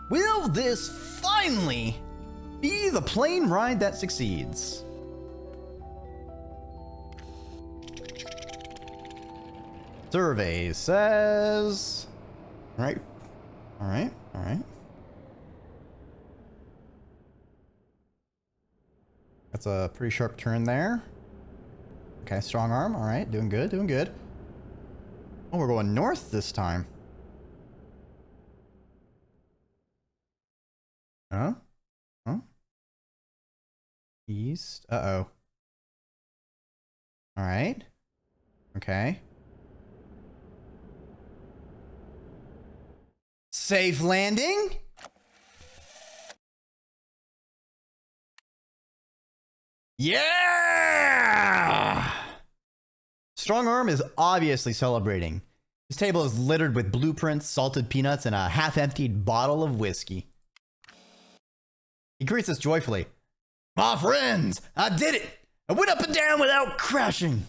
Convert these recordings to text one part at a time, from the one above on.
Will this finally be the plane ride that succeeds? Survey says... Alright. Alright. Alright. That's a pretty sharp turn there. Okay, strong arm. Alright, doing good, doing good. Oh, we're going north this time. Huh? Huh? East. Uh-oh. Alright. Okay. Safe landing? Yeah! Strong arm is obviously celebrating. His table is littered with blueprints, salted peanuts, and a half-emptied bottle of whiskey. He greets us joyfully. My friends, I did it! I went up and down without crashing.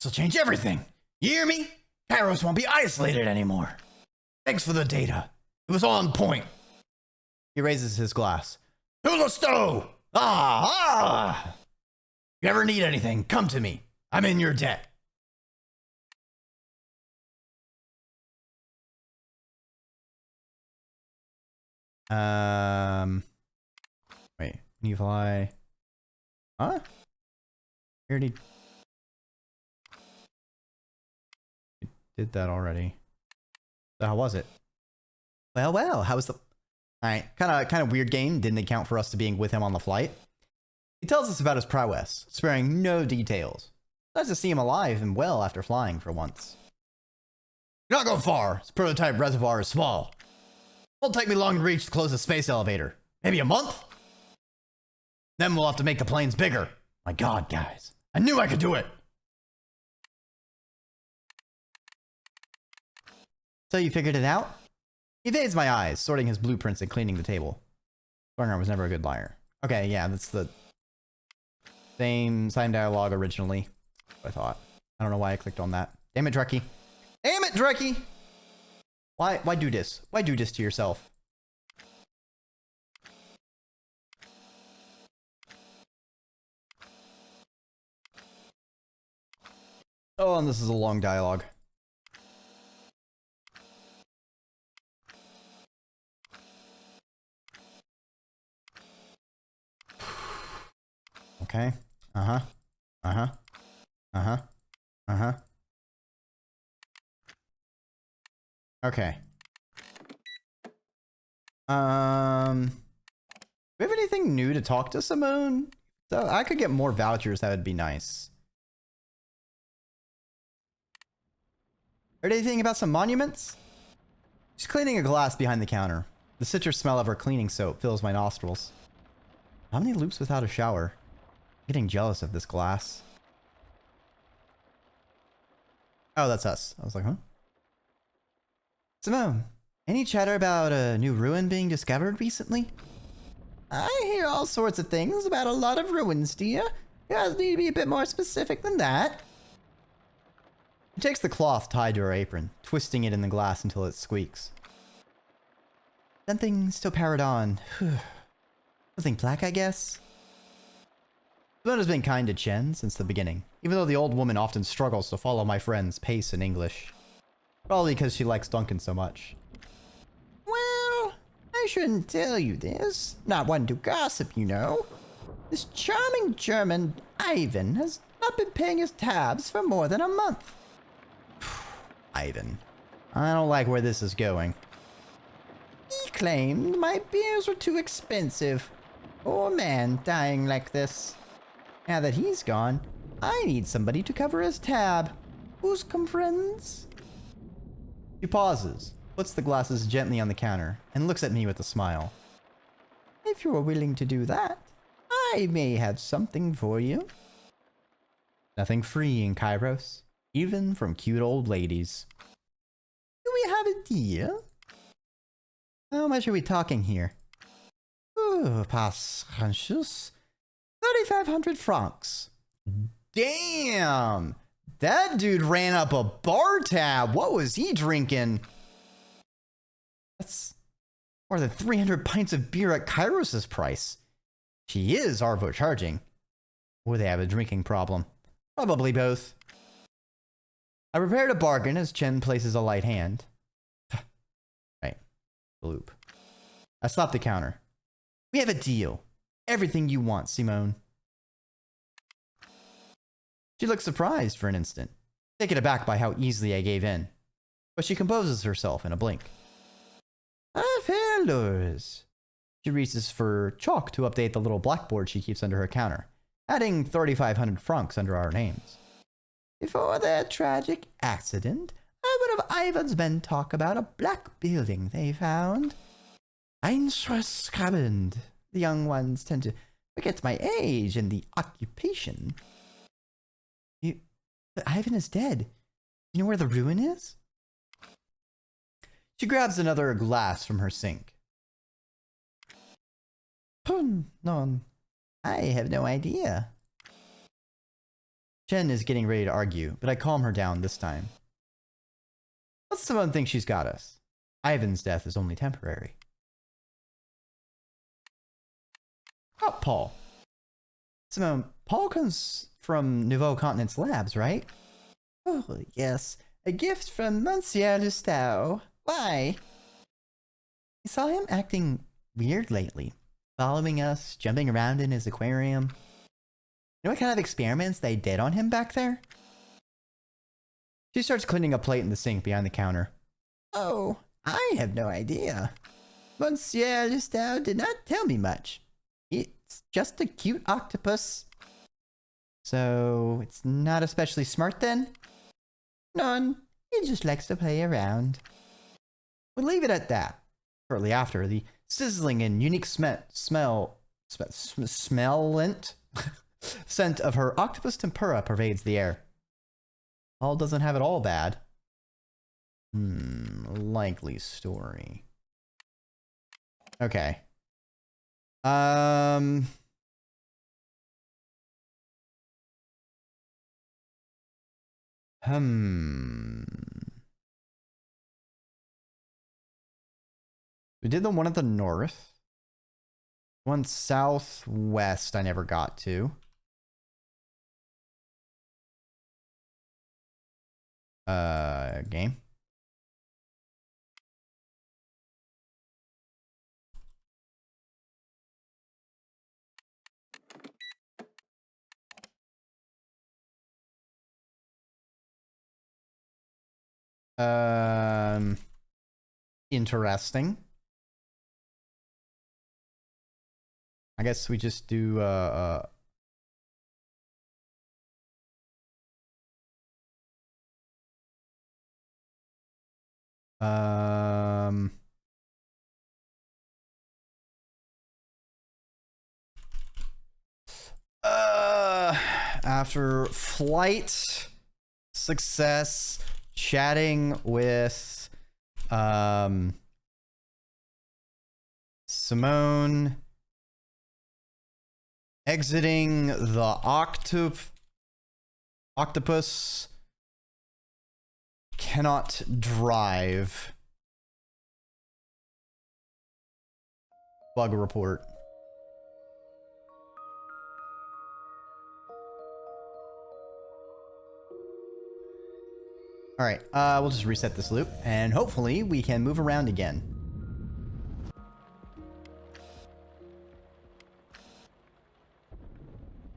This'll change everything. You hear me? Kairos won't be isolated anymore. Thanks for the data. It was on point. He raises his glass. To the stove! Ah! If you ever need anything, come to me. I'm in your debt. Wait, can you fly? Huh? We already did that already. So how was it? Well, how was the... Alright, kind of weird game. Didn't account for us to being with him on the flight. He tells us about his prowess, sparing no details. Nice to see him alive and well after flying for once. You're not going far. This prototype reservoir is small. Won't take me long to reach the closest space elevator. Maybe a month? Then we'll have to make the planes bigger. My God, guys. I knew I could do it. So you figured it out? He evades my eyes, sorting his blueprints and cleaning the table. Stronger was never a good liar. Okay, yeah, that's the same dialogue originally. I thought. I don't know why I clicked on that. Damn it, Dreki. Damn it, Dreki! Why do this? Why do this to yourself? Oh, and this is a long dialogue. Okay. Uh-huh. Uh-huh. Uh-huh. Uh-huh. Okay. Do we have anything new to talk to Simone? So I could get more vouchers, that would be nice. Heard anything about some monuments? She's cleaning a glass behind the counter. The citrus smell of her cleaning soap fills my nostrils. How many loops without a shower? I'm getting jealous of this glass. Oh, that's us. I was like, huh? Simone, any chatter about a new ruin being discovered recently? I hear all sorts of things about a lot of ruins, dear. You guys need to be a bit more specific than that. She takes the cloth tied to her apron, twisting it in the glass until it squeaks. Something still powered on. Something black, I guess? Simone has been kind to Chen since the beginning, even though the old woman often struggles to follow my friend's pace in English. Probably because she likes Duncan so much. Well, I shouldn't tell you this. Not one to gossip, you know. This charming German, Ivan, has not been paying his tabs for more than a month. Ivan. I don't like where this is going. He claimed my beers were too expensive. Poor man dying like this. Now that he's gone, I need somebody to cover his tab. Who's comprehends? She pauses, puts the glasses gently on the counter, and looks at me with a smile. If you're willing to do that, I may have something for you. Nothing free in Kairos, even from cute old ladies. Do we have a deal? How much are we talking here? Oh, pas conscious. 3,500 francs. Damn! That dude ran up a bar tab. What was he drinking? More than 300 pints of beer at Kairos' price. She is overcharging. Or they have a drinking problem. Probably both. I prepare to bargain as Chen places a light hand. Right. Bloop. I slap the counter. We have a deal. Everything you want, Simone. She looks surprised for an instant, taken aback by how easily I gave in. But she composes herself in a blink. Fellows. She reaches for chalk to update the little blackboard she keeps under her counter, adding 3,500 francs under our names. Before their tragic accident, I would have Ivan's men talk about a black building they found. Einschränkend. The young ones tend to forget my age and the occupation. But Ivan is dead. You know where the ruin is? She grabs another glass from her sink. No, I have no idea. Chen is getting ready to argue, but I calm her down this time. Let's Simone think she's got us. Ivan's death is only temporary. Oh, Paul. Simone, Paul comes from Nouveau Continent's labs, right? Oh, yes. A gift from Monsieur Lustau. Why? I saw him acting weird lately. Following us, jumping around in his aquarium. You know what kind of experiments they did on him back there? She starts cleaning a plate in the sink behind the counter. Oh, I have no idea. Monsieur Lustau did not tell me much. It's just a cute octopus. So, it's not especially smart then? None. He just likes to play around. We'll leave it at that. Shortly after, the sizzling and unique smellent scent of her octopus tempura pervades the air. Paul doesn't have it all bad. Likely story. Okay. We did the one at the north. One southwest I never got to. Game. Interesting. I guess we just do after flight success, chatting with Simone, exiting the octopus, cannot drive. Bug report. All right, we'll just reset this loop, and hopefully we can move around again.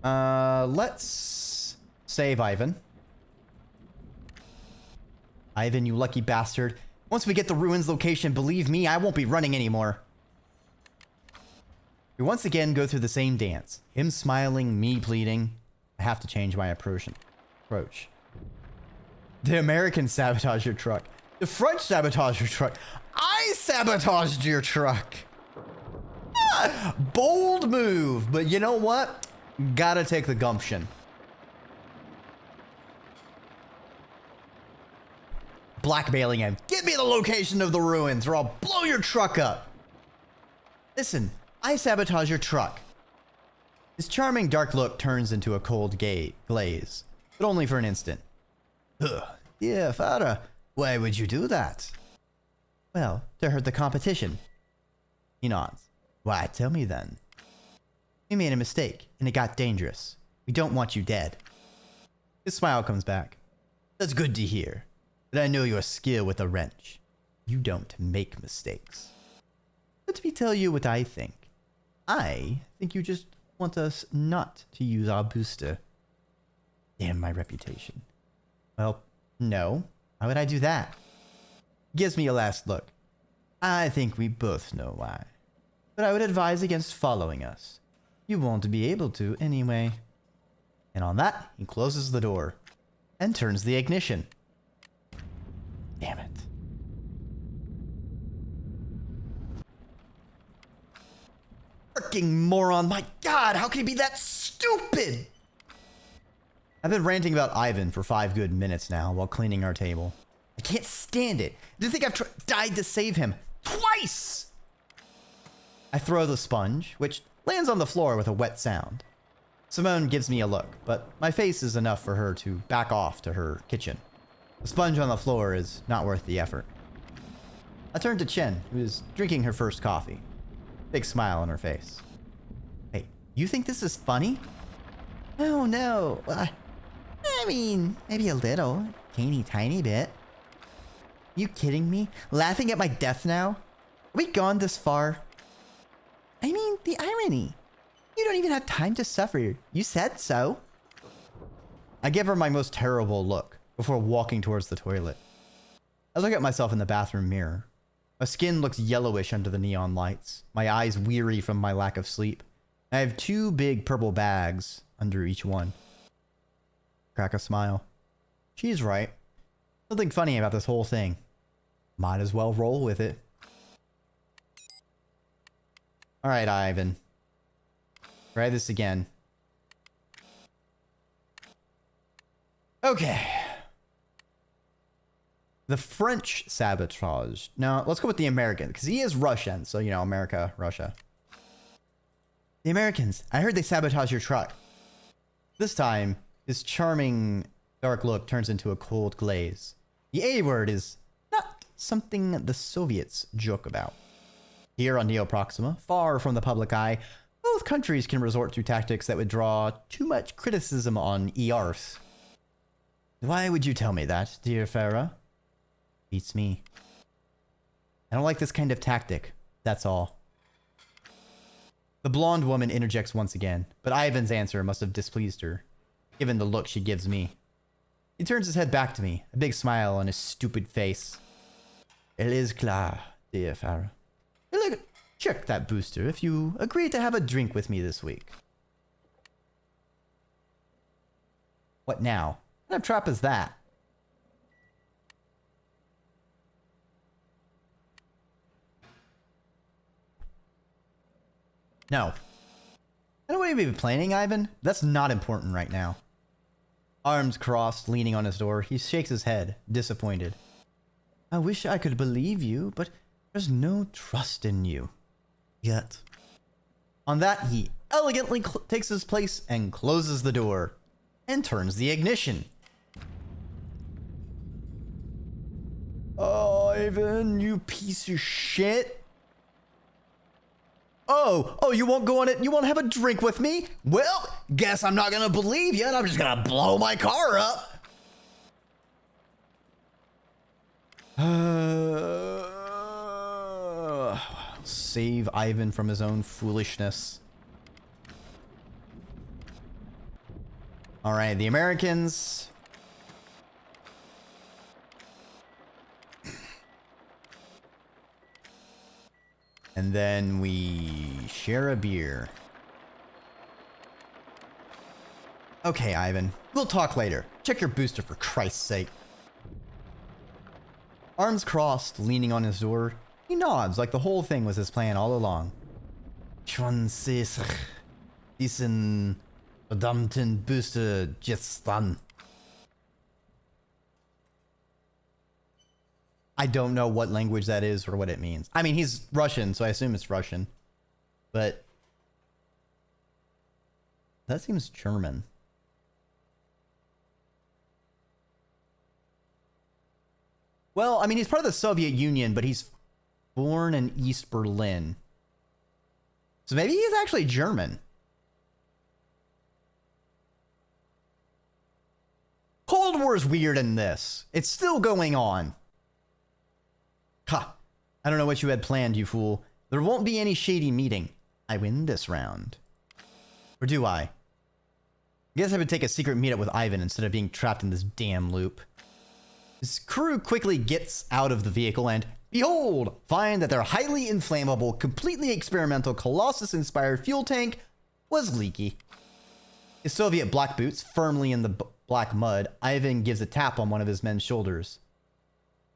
Let's save Ivan. Ivan, you lucky bastard. Once we get the ruins location, believe me, I won't be running anymore. We once again go through the same dance. Him smiling, me pleading. I have to change my approach. The Americans sabotage your truck. The French sabotage your truck. I sabotaged your truck. Bold move, but you know what? Gotta take the gumption. Blackmailing him. Give me the location of the ruins or I'll blow your truck up. Listen, I sabotage your truck. His charming dark look turns into a cold glaze, but only for an instant. Ugh. Yeah, father. Why would you do that? Well, to hurt the competition. He nods. Why, tell me then. We made a mistake, and it got dangerous. We don't want you dead. His smile comes back. That's good to hear. But I know your skill with a wrench. You don't make mistakes. Let me tell you what I think. I think you just want us not to use our booster. Damn my reputation. Well, no. Why would I do that? Gives me a last look. I think we both know why. But I would advise against following us. You won't be able to anyway. And on that, he closes the door and turns the ignition. Damn it. Freaking moron. My God, how can he be that stupid? I've been ranting about Ivan for 5 good minutes now while cleaning our table. I can't stand it. Do you think I've died to save him? Twice! I throw the sponge, which lands on the floor with a wet sound. Simone gives me a look, but my face is enough for her to back off to her kitchen. The sponge on the floor is not worth the effort. I turn to Chen, who is drinking her first coffee. Big smile on her face. Hey, you think this is funny? Oh, no. I mean, maybe a little. Teeny tiny bit. You kidding me? Laughing at my death now? Are we gone this far? I mean, the irony. You don't even have time to suffer. You said so. I give her my most terrible look before walking towards the toilet. I look at myself in the bathroom mirror. My skin looks yellowish under the neon lights. My eyes weary from my lack of sleep. I have 2 big purple bags under each one. Crack a smile. She's right. Something funny about this whole thing. Might as well roll with it. Alright, Ivan. Try this again. Okay. The French sabotage. Now, let's go with the American, because he is Russian. So, you know, America, Russia. The Americans. I heard they sabotaged your truck. This time, his charming dark look turns into a cold glaze. The A word is not something the Soviets joke about. Here on Neoproxima, far from the public eye, both countries can resort to tactics that would draw too much criticism on ERs. Why would you tell me that, dear Farah? Beats me. I don't like this kind of tactic, that's all. The blonde woman interjects once again, but Ivan's answer must have displeased her, given the look she gives me. He turns his head back to me, a big smile on his stupid face. It is klar, dear Farah. Look, check that booster if you agree to have a drink with me this week. What now? What kind of trap is that? No. I don't want to be planning, Ivan. That's not important right now. Arms crossed, leaning on his door, he shakes his head, disappointed. I wish I could believe you, but there's no trust in you. Yet. On that, he elegantly takes his place and closes the door. And turns the ignition. Oh, Ivan, you piece of shit. Oh, you won't go on it? You won't have a drink with me? Well, guess I'm not gonna believe you, and I'm just gonna blow my car up. Save Ivan from his own foolishness. All right, the Americans. And then we share a beer. Okay, Ivan. We'll talk later. Check your booster for Christ's sake. Arms crossed, leaning on his door, he nods like the whole thing was his plan all along. Diesen verdammten Booster just done. I don't know what language that is or what it means. I mean, he's Russian, so I assume it's Russian. But that seems German. Well, I mean, he's part of the Soviet Union, but he's born in East Berlin. So maybe he's actually German. Cold War's weird in this. It's still going on. Ha! I don't know what you had planned, you fool. There won't be any shady meeting. I win this round. Or do I? I guess I would take a secret meetup with Ivan instead of being trapped in this damn loop. His crew quickly gets out of the vehicle and, behold, find that their highly inflammable, completely experimental, Colossus-inspired fuel tank was leaky. His Soviet black boots firmly in the black mud, Ivan gives a tap on one of his men's shoulders.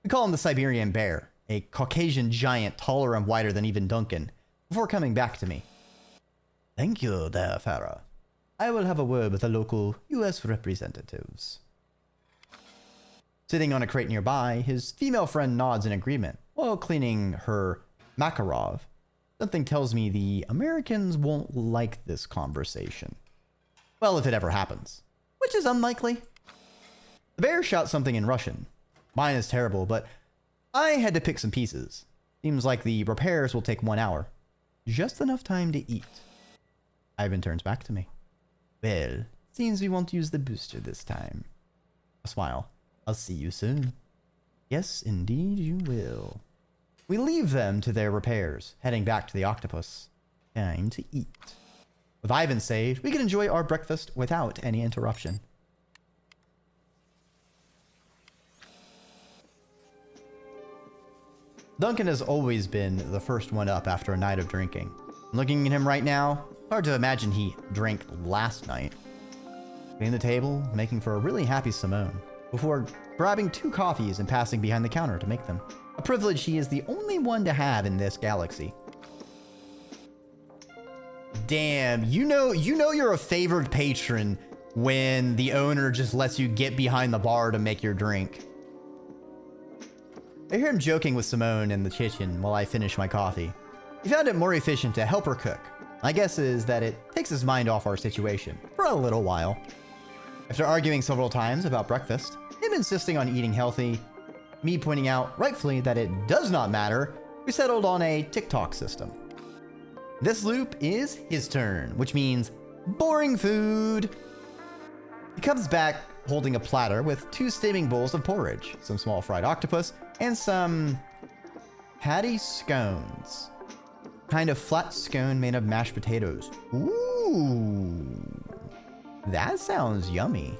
We call him the Siberian Bear, a Caucasian giant taller and wider than even Duncan, before coming back to me. Thank you, there, Farah. I will have a word with the local U.S. representatives. Sitting on a crate nearby, his female friend nods in agreement while cleaning her Makarov. Something tells me the Americans won't like this conversation. Well, if it ever happens, which is unlikely. The bear shouts something in Russian. Mine is terrible, but I had to pick some pieces. Seems like the repairs will take 1 hour. Just enough time to eat. Ivan turns back to me. Well, seems we won't use the booster this time. A smile. I'll see you soon. Yes, indeed you will. We leave them to their repairs, heading back to the octopus. Time to eat. With Ivan saved, we can enjoy our breakfast without any interruption. Duncan has always been the first one up after a night of drinking. Looking at him right now, hard to imagine he drank last night. Cleaning the table, making for a really happy Simone, before grabbing 2 coffees and passing behind the counter to make them. A privilege he is the only one to have in this galaxy. Damn, you know you're a favored patron when the owner just lets you get behind the bar to make your drink. I hear him joking with Simone in the kitchen while I finish my coffee. He found it more efficient to help her cook. My guess is that it takes his mind off our situation for a little while. After arguing several times about breakfast, him insisting on eating healthy, me pointing out rightfully that it does not matter, we settled on a TikTok system. This loop is his turn, which means boring food. He comes back holding a platter with 2 steaming bowls of porridge, some small fried octopus, and some patty scones. Kind of flat scone made of mashed potatoes. Ooh, that sounds yummy.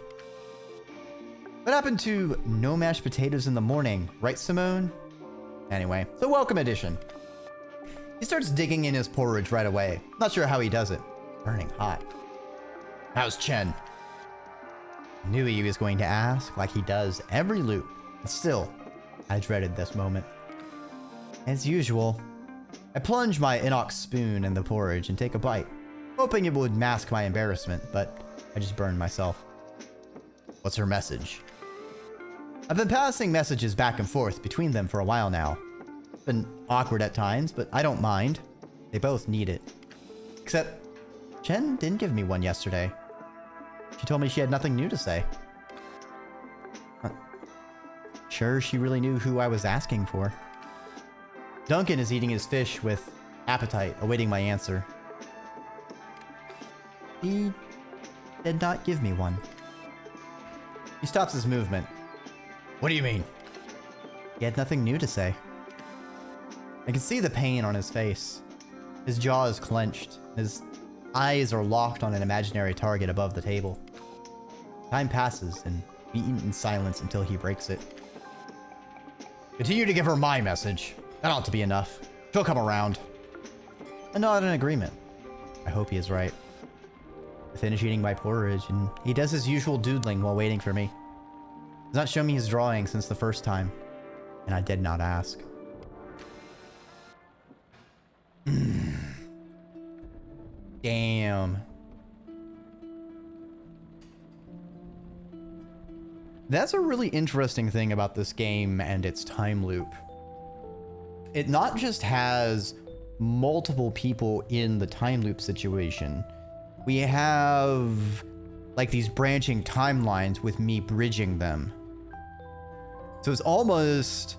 What happened to no mashed potatoes in the morning, right, Simone? Anyway, the welcome edition. He starts digging in his porridge right away. Not sure how he does it. Burning hot. How's Chen? Knew he was going to ask, like he does every loop. But still, I dreaded this moment. As usual, I plunge my inox spoon in the porridge and take a bite, hoping it would mask my embarrassment, but I just burned myself. What's her message? I've been passing messages back and forth between them for a while now. It's been awkward at times, but I don't mind. They both need it. Except, Chen didn't give me one yesterday. She told me she had nothing new to say. Sure, she really knew who I was asking for. Duncan is eating his fish with appetite, awaiting my answer. He did not give me one. He stops his movement. What do you mean? He had nothing new to say. I can see the pain on his face. His jaw is clenched. His eyes are locked on an imaginary target above the table. Time passes, and we eat in silence until he breaks it. Continue to give her my message. That ought to be enough. She'll come around. I nod in agreement. I hope he is right. I finish eating my porridge, and he does his usual doodling while waiting for me. He's not shown me his drawing since the first time, and I did not ask. Damn. That's a really interesting thing about this game and its time loop. It not just has multiple people in the time loop situation. We have like these branching timelines with me bridging them. So it's almost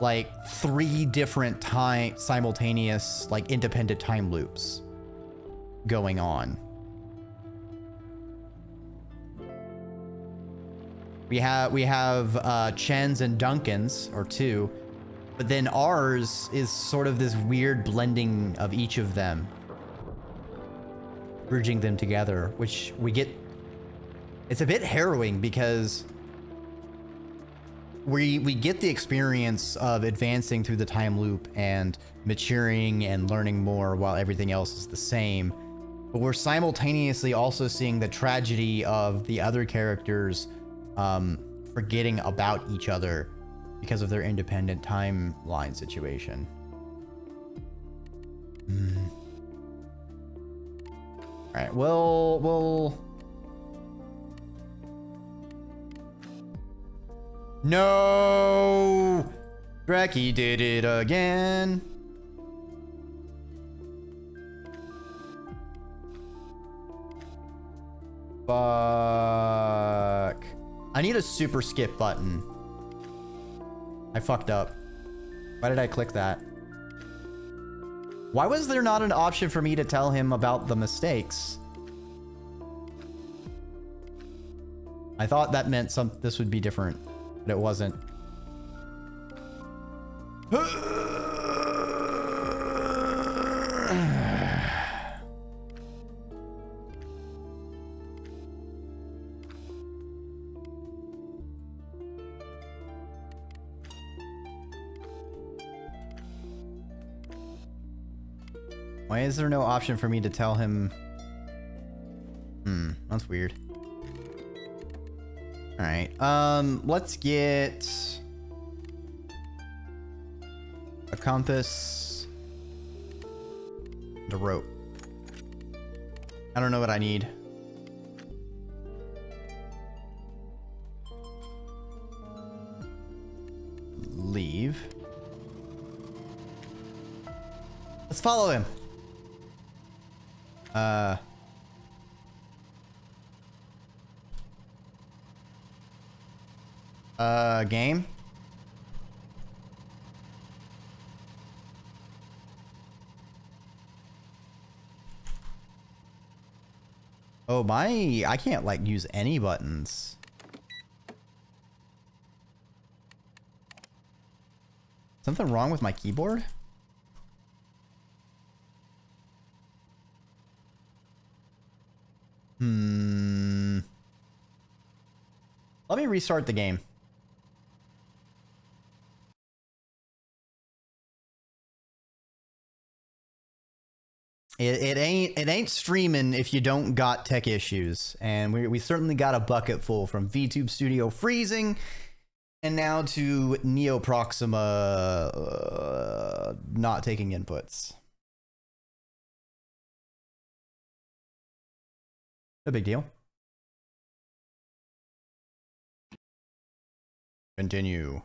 like 3 different simultaneous, like independent time loops going on. We have Chen's and Duncan's, or 2, but then ours is sort of this weird blending of each of them, bridging them together, which we get. It's a bit harrowing because we get the experience of advancing through the time loop and maturing and learning more while everything else is the same. But we're simultaneously also seeing the tragedy of the other characters forgetting about each other because of their independent timeline situation. All right, we'll No! Dreki did it again. Fuck. I need a super skip button. I fucked up. Why did I click that? Why was there not an option for me to tell him about the mistakes? I thought that meant this would be different, but it wasn't. Why is there no option for me to tell him? That's weird. All right, let's get a compass and a rope. I don't know what I need. Leave. Let's follow him. Game. Oh my, I can't like use any buttons. Something wrong with my keyboard? Let me restart the game. It ain't streaming if you don't got tech issues, and we certainly got a bucket full from VTube Studio freezing, and now to Neoproxima not taking inputs. No big deal. Continue.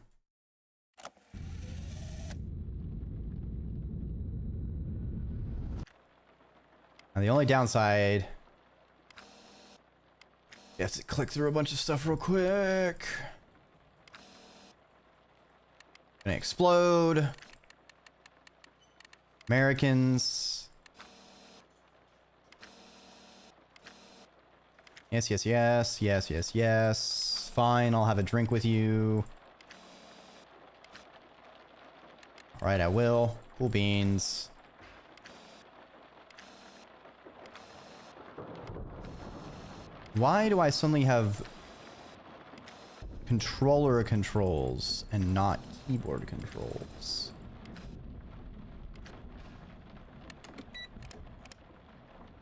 And the only downside, you have to click through a bunch of stuff real quick. Gonna explode. Americans. Yes, yes, yes, yes, yes, yes. Fine, I'll have a drink with you. All right, I will. Cool beans. Why do I suddenly have controller controls and not keyboard controls?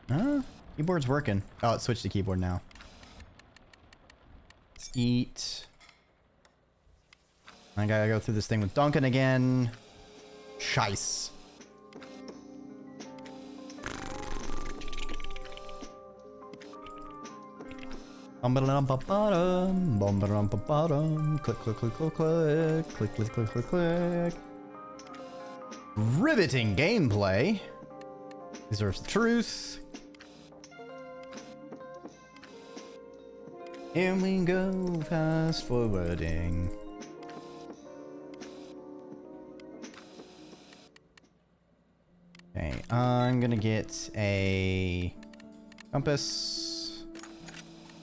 Huh? Keyboard's working. Oh, it switched to keyboard now. Let's eat. I gotta go through this thing with Duncan again. Shice. Click, click, click, click, click, click, click, click, click, click. Riveting gameplay. Deserves the truth. Here we go, fast forwarding. Okay, I'm gonna get a compass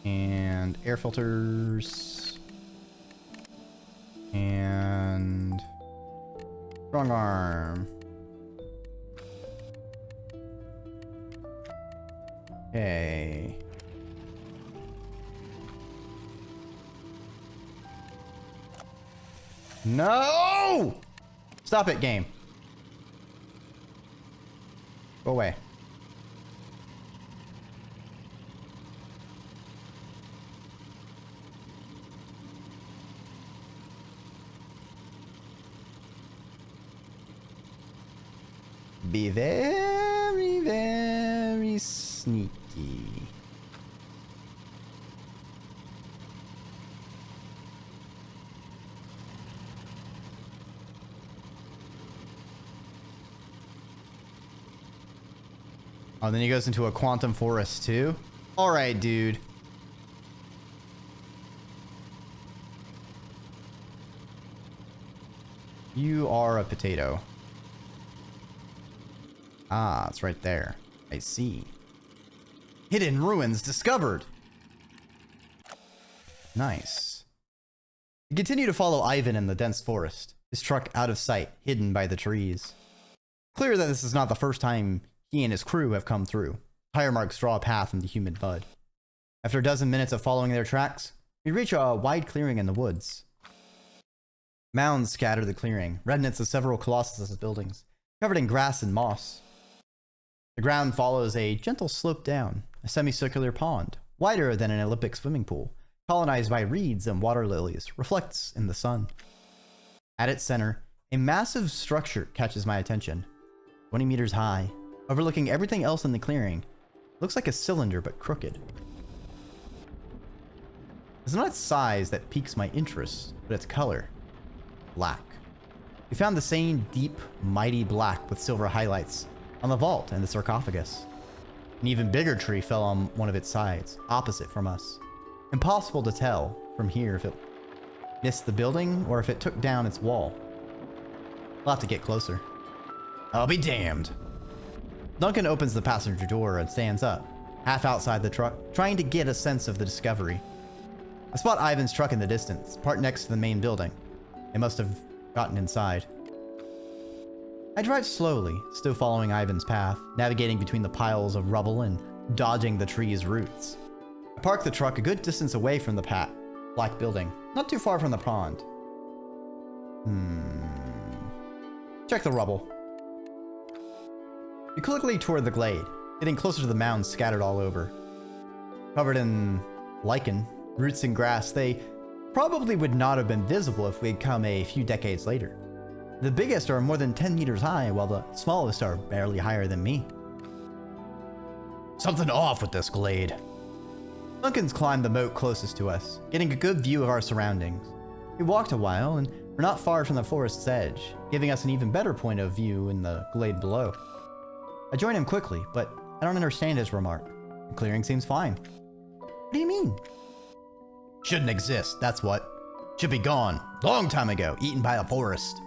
and air filters and strong arm. Okay. No! Stop it, game. Go away. Be very, very sneaky. Oh, then he goes into a quantum forest too? Alright, dude. You are a potato. Ah, it's right there. I see. Hidden ruins discovered! Nice. We continue to follow Ivan in the dense forest, his truck out of sight, hidden by the trees. Clear that this is not the first time he and his crew have come through. Tire marks draw a path in the humid mud. After a dozen minutes of following their tracks, we reach a wide clearing in the woods. Mounds scatter the clearing, remnants of several colossus buildings, covered in grass and moss. The ground follows a gentle slope down, a semicircular pond, wider than an Olympic swimming pool, colonized by reeds and water lilies, reflects in the sun. At its center, a massive structure catches my attention. 20 meters high, overlooking everything else in the clearing. Looks like a cylinder, but crooked. It's not its size that piques my interest, but its color. Black. We found the same deep, mighty black with silver highlights on the vault and the sarcophagus. An even bigger tree fell on one of its sides, opposite from us. Impossible to tell from here if it missed the building or if it took down its wall. We'll have to get closer. I'll be damned. Duncan opens the passenger door and stands up, half outside the truck, trying to get a sense of the discovery. I spot Ivan's truck in the distance, parked next to the main building. They must have gotten inside. I drive slowly, still following Ivan's path, navigating between the piles of rubble and dodging the tree's roots. I park the truck a good distance away from the black building, not too far from the pond. Check the rubble. We quickly toward the glade, getting closer to the mounds scattered all over. Covered in lichen, roots and grass, they probably would not have been visible if we had come a few decades later. The biggest are more than 10 meters high, while the smallest are barely higher than me. Something off with this glade. Duncan's climbed the moat closest to us, getting a good view of our surroundings. We walked a while, and we're not far from the forest's edge, giving us an even better point of view in the glade below. I join him quickly, but I don't understand his remark. The clearing seems fine. What do you mean? Shouldn't exist, that's what. Should be gone, long time ago, eaten by the forest.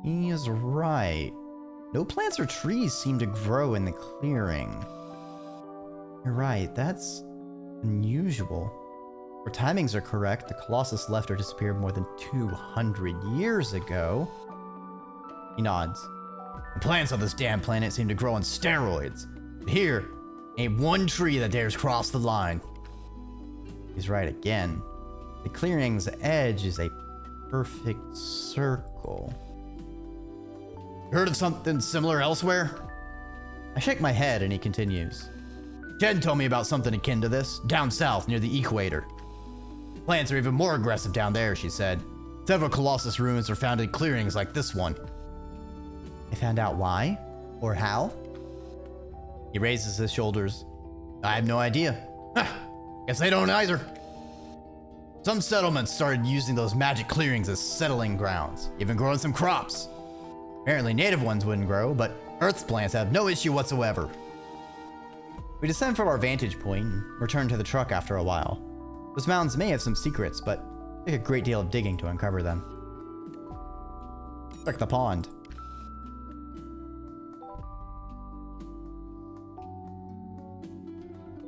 He is right. No plants or trees seem to grow in the clearing. You're right, that's unusual. If our timings are correct, the Colossus left or disappeared more than 200 years ago. He nods. The plants on this damn planet seem to grow on steroids. But here, ain't one tree that dares cross the line. He's right again. The clearing's edge is a perfect circle. Heard of something similar elsewhere? I shake my head and he continues. Jen told me about something akin to this, down south near the equator. Plants are even more aggressive down there, she said. Several Colossus ruins are found in clearings like this one. I found out why? Or how? He raises his shoulders. I have no idea. Guess they don't either. Some settlements started using those magic clearings as settling grounds, even growing some crops. Apparently native ones wouldn't grow, but Earth's plants have no issue whatsoever. We descend from our vantage point and return to the truck after a while. Those mounds may have some secrets, but take a great deal of digging to uncover them. Check the pond.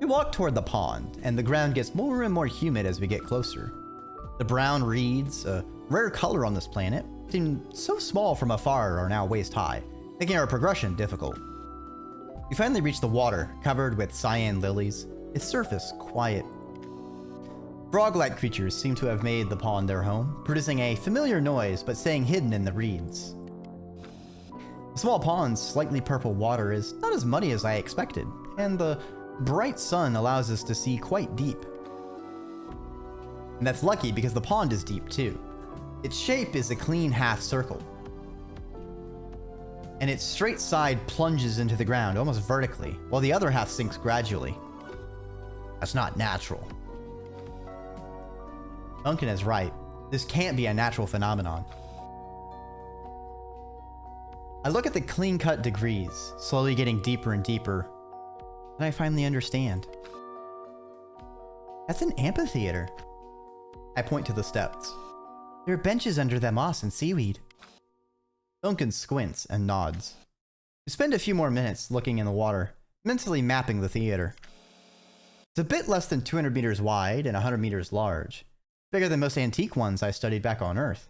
We walk toward the pond, and the ground gets more and more humid as we get closer. The brown reeds, a rare color on this planet, seem so small from afar are now waist high, making our progression difficult. We finally reach the water, covered with cyan lilies, its surface quiet. Frog-like creatures seem to have made the pond their home, producing a familiar noise but staying hidden in the reeds. The small pond's slightly purple water is not as muddy as I expected, and the bright sun allows us to see quite deep. And that's lucky because the pond is deep too. Its shape is a clean half circle, and its straight side plunges into the ground almost vertically, while the other half sinks gradually. That's not natural. Duncan is right. This can't be a natural phenomenon. I look at the clean-cut degrees, slowly getting deeper and deeper, and I finally understand. That's an amphitheater. I point to the steps. There are benches under the moss and seaweed. Duncan squints and nods. We spend a few more minutes looking in the water, mentally mapping the theater. It's a bit less than 200 meters wide and 100 meters large. Bigger than most antique ones I studied back on Earth.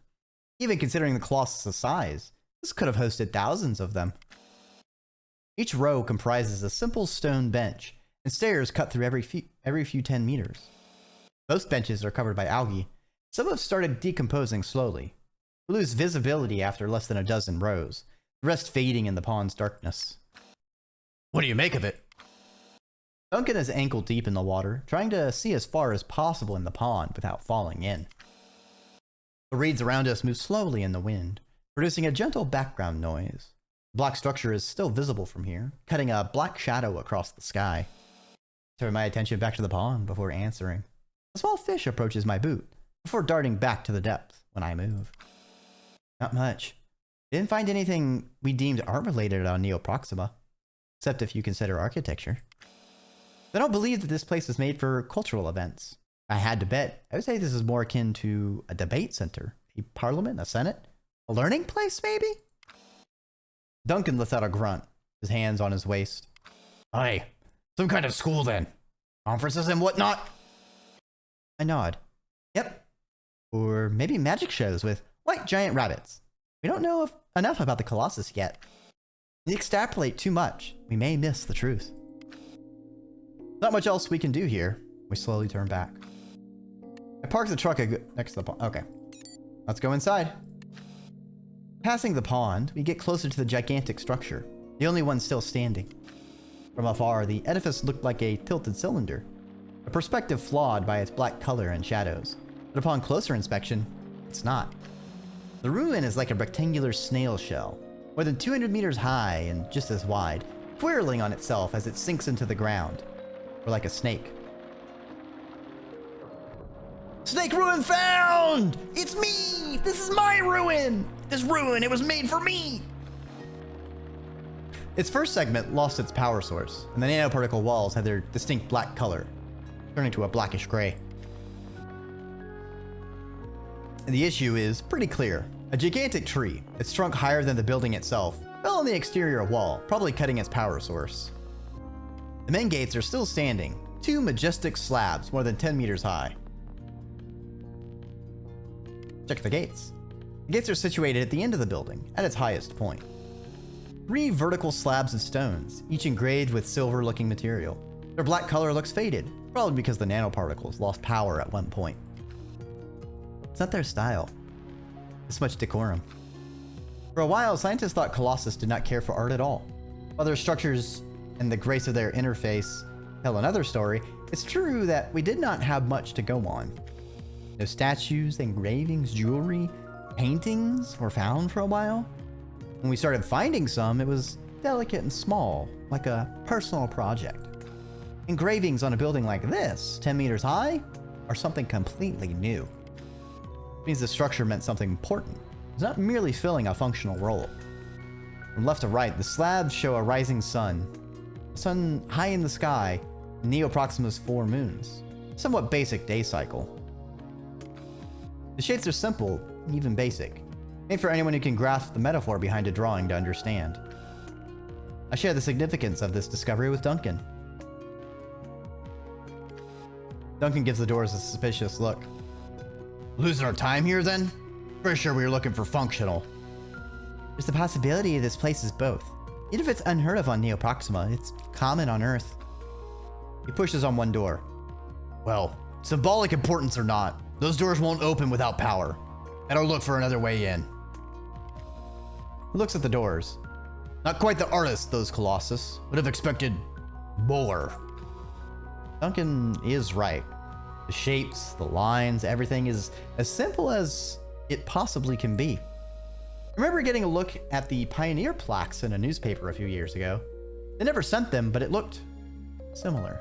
Even considering the Colossus' size, this could have hosted thousands of them. Each row comprises a simple stone bench, and stairs cut through every few 10 meters. Most benches are covered by algae. Some have started decomposing slowly. We lose visibility after less than a dozen rows, the rest fading in the pond's darkness. What do you make of it? Duncan is ankle deep in the water, trying to see as far as possible in the pond without falling in. The reeds around us move slowly in the wind, producing a gentle background noise. The black structure is still visible from here, cutting a black shadow across the sky. I turn my attention back to the pond before answering. A small fish approaches my boot, before darting back to the depth when I move. Not much. Didn't find anything we deemed art-related on Neoproxima, except if you consider architecture. I don't believe that this place was made for cultural events. I had to bet. I would say this is more akin to a debate center, a parliament, a senate, a learning place, maybe? Duncan lets out a grunt, his hands on his waist. Aye, some kind of school then. Conferences and whatnot? I nod. Yep. Or maybe magic shows with white giant rabbits. We don't know enough about the Colossus yet. If we extrapolate too much, we may miss the truth. Not much else we can do here. We slowly turn back. I park the truck next to the pond. Okay. Let's go inside. Passing the pond, we get closer to the gigantic structure, the only one still standing. From afar, the edifice looked like a tilted cylinder, a perspective flawed by its black color and shadows. But upon closer inspection, it's not. The ruin is like a rectangular snail shell, more than 200 meters high and just as wide, twirling on itself as it sinks into the ground. Or like a snake. Snake ruin found! It's me! This is my ruin! This ruin, it was made for me! Its first segment lost its power source, and the nanoparticle walls had their distinct black color, turning to a blackish gray. And the issue is pretty clear. A gigantic tree, its trunk higher than the building itself, fell on the exterior wall, probably cutting its power source. The main gates are still standing, two majestic slabs more than 10 meters high. Check the gates. The gates are situated at the end of the building, at its highest point. 3 vertical slabs of stones, each engraved with silver-looking material. Their black color looks faded, probably because the nanoparticles lost power at one point. It's not their style. This much decorum. For a while, scientists thought Colossus did not care for art at all. While their structures and the grace of their interface tell another story, it's true that we did not have much to go on. No statues, engravings, jewelry, paintings were found for a while. When we started finding some, it was delicate and small, like a personal project. Engravings on a building like this, 10 meters high, are something completely new. It means the structure meant something important. It's not merely filling a functional role. From left to right, the slabs show a rising sun. A sun high in the sky, and Neoproxima's 4 moons. Somewhat basic day cycle. The shapes are simple, even basic. Made for anyone who can grasp the metaphor behind a drawing to understand. I share the significance of this discovery with Duncan. Duncan gives the doors a suspicious look. Losing our time here then? Pretty sure we were looking for functional. There's the possibility this place is both. Even if it's unheard of on Neoproxima, it's common on Earth. He pushes on one door. Well, symbolic importance or not, those doors won't open without power. Better look for another way in. He looks at the doors. Not quite the artist, those Colossus. Would have expected more. Duncan is right. The shapes, the lines, everything is as simple as it possibly can be. I remember getting a look at the Pioneer plaques in a newspaper a few years ago. They never sent them, but it looked similar.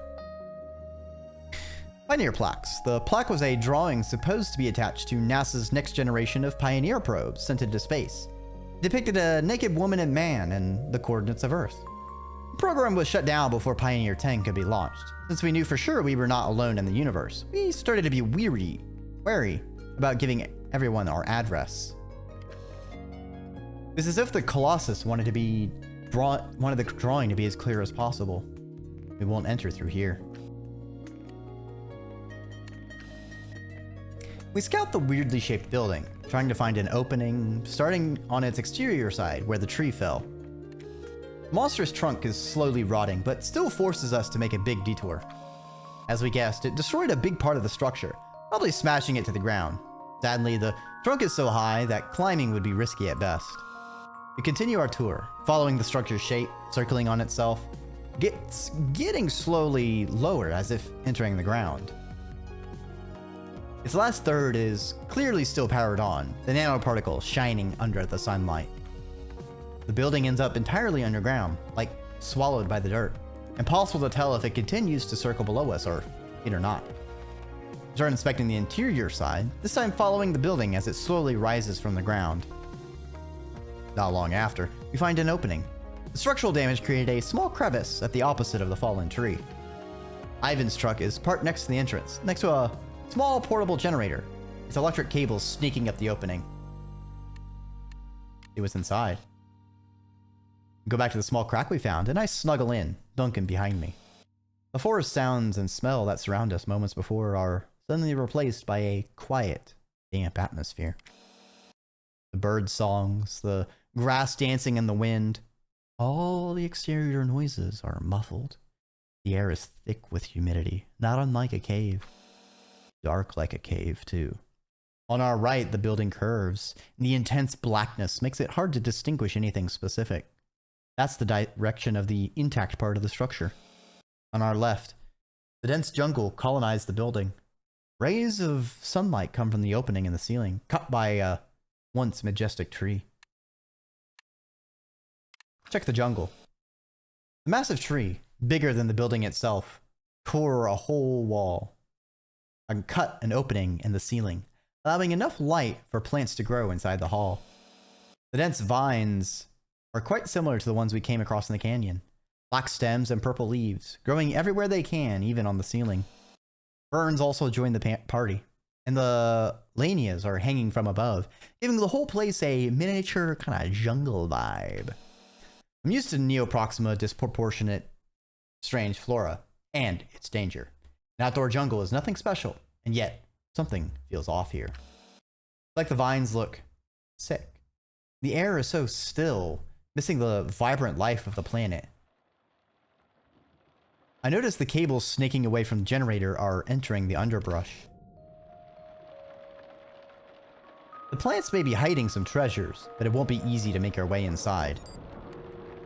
Pioneer plaques. The plaque was a drawing supposed to be attached to NASA's next generation of Pioneer probes sent into space. It depicted a naked woman and man and the coordinates of Earth. The program was shut down before Pioneer 10 could be launched. Since we knew for sure we were not alone in the universe, we started to be wary about giving everyone our address. It's as if the Colossus wanted the drawing to be as clear as possible. We won't enter through here. We scout the weirdly shaped building, trying to find an opening, starting on its exterior side where the tree fell. The monstrous trunk is slowly rotting, but still forces us to make a big detour. As we guessed, it destroyed a big part of the structure, probably smashing it to the ground. Sadly, the trunk is so high that climbing would be risky at best. We continue our tour, following the structure's shape, circling on itself, getting slowly lower as if entering the ground. Its last third is clearly still powered on, the nanoparticle shining under the sunlight. The building ends up entirely underground, like swallowed by the dirt. Impossible to tell if it continues to circle below us or not. We start inspecting the interior side, this time following the building as it slowly rises from the ground. Not long after, we find an opening. The structural damage created a small crevice at the opposite of the fallen tree. Ivan's truck is parked next to the entrance, next to a small portable generator, its electric cables sneaking up the opening. It was inside. Go back to the small crack we found, and I snuggle in, Duncan behind me. The forest sounds and smell that surround us moments before are suddenly replaced by a quiet, damp atmosphere. The bird songs, the grass dancing in the wind, all the exterior noises are muffled. The air is thick with humidity, not unlike a cave. Dark like a cave, too. On our right, the building curves, and the intense blackness makes it hard to distinguish anything specific. That's the direction of the intact part of the structure. On our left, the dense jungle colonized the building. Rays of sunlight come from the opening in the ceiling, cut by a once majestic tree. Check the jungle. The massive tree, bigger than the building itself, tore a whole wall and cut an opening in the ceiling, allowing enough light for plants to grow inside the hall. The dense vines are quite similar to the ones we came across in the canyon. Black stems and purple leaves, growing everywhere they can, even on the ceiling. Ferns also join the party, and the lanias are hanging from above, giving the whole place a miniature kind of jungle vibe. I'm used to Neoproxima disproportionate strange flora, and its danger. An outdoor jungle is nothing special, and yet something feels off here. Like the vines look sick. The air is so still, missing the vibrant life of the planet. I notice the cables snaking away from the generator are entering the underbrush. The plants may be hiding some treasures, but it won't be easy to make our way inside.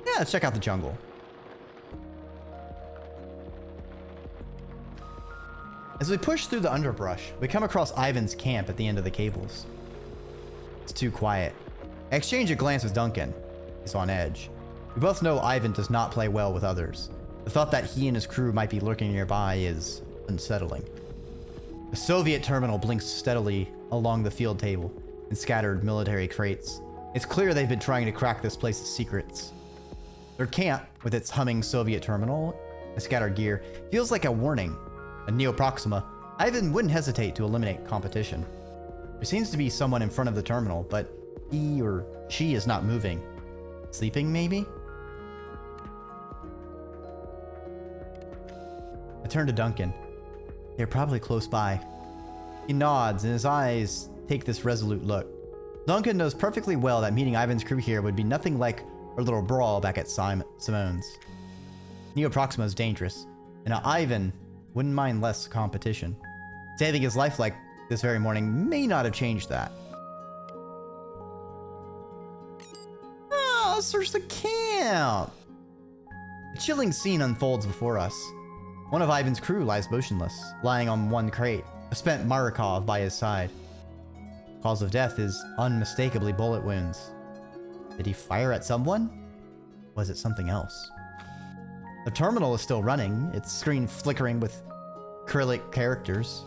Yeah, let's check out the jungle. As we push through the underbrush, we come across Ivan's camp at the end of the cables. It's too quiet. I exchange a glance with Duncan. He's on edge. We both know Ivan does not play well with others. The thought that he and his crew might be lurking nearby is unsettling. A Soviet terminal blinks steadily along the field table and scattered military crates. It's clear they've been trying to crack this place's secrets. Their camp, with its humming Soviet terminal and scattered gear, feels like a warning. A Neoproxima, Ivan wouldn't hesitate to eliminate competition. There seems to be someone in front of the terminal, but he or she is not moving. Sleeping, maybe? I turn to Duncan. They're probably close by. He nods, and his eyes take this resolute look. Duncan knows perfectly well that meeting Ivan's crew here would be nothing like our little brawl back at Simone's. Neoproxima is dangerous, and Ivan wouldn't mind less competition. Saving his life like this very morning may not have changed that. Oh, search the camp! A chilling scene unfolds before us. One of Ivan's crew lies motionless, lying on one crate, a spent Marikov by his side. Cause of death is unmistakably bullet wounds. Did he fire at someone? Was it something else? The terminal is still running, its screen flickering with acrylic characters.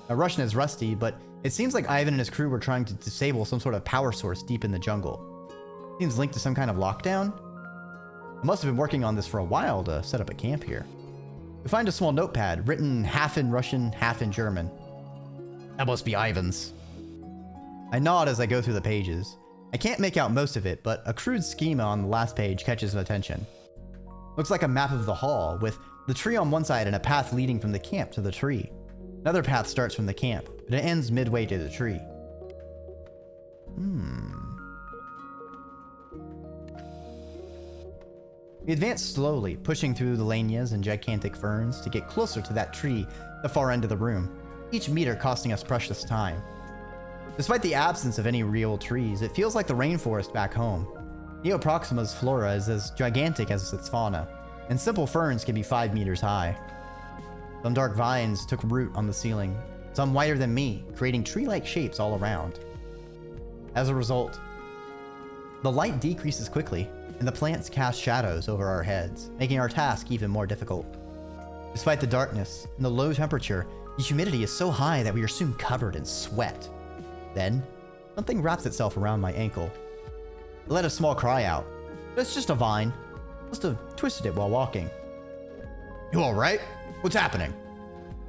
My Russian is rusty, but it seems like Ivan and his crew were trying to disable some sort of power source deep in the jungle. Seems linked to some kind of lockdown. I must have been working on this for a while to set up a camp here. We find a small notepad written half in Russian, half in German. That must be Ivan's. I nod as I go through the pages. I can't make out most of it, but a crude schema on the last page catches my attention. Looks like a map of the hall, with the tree on one side and a path leading from the camp to the tree. Another path starts from the camp, but it ends midway to the tree. We advance slowly, pushing through the lanias and gigantic ferns to get closer to that tree at the far end of the room, each meter costing us precious time. Despite the absence of any real trees, it feels like the rainforest back home. Neoproxima's flora is as gigantic as its fauna, and simple ferns can be 5 meters high. Some dark vines took root on the ceiling, some wider than me, creating tree-like shapes all around. As a result, the light decreases quickly, and the plants cast shadows over our heads, making our task even more difficult. Despite the darkness and the low temperature, the humidity is so high that we are soon covered in sweat. Then, something wraps itself around my ankle. I let a small cry out. It's just a vine. Must have twisted it while walking. You alright? What's happening?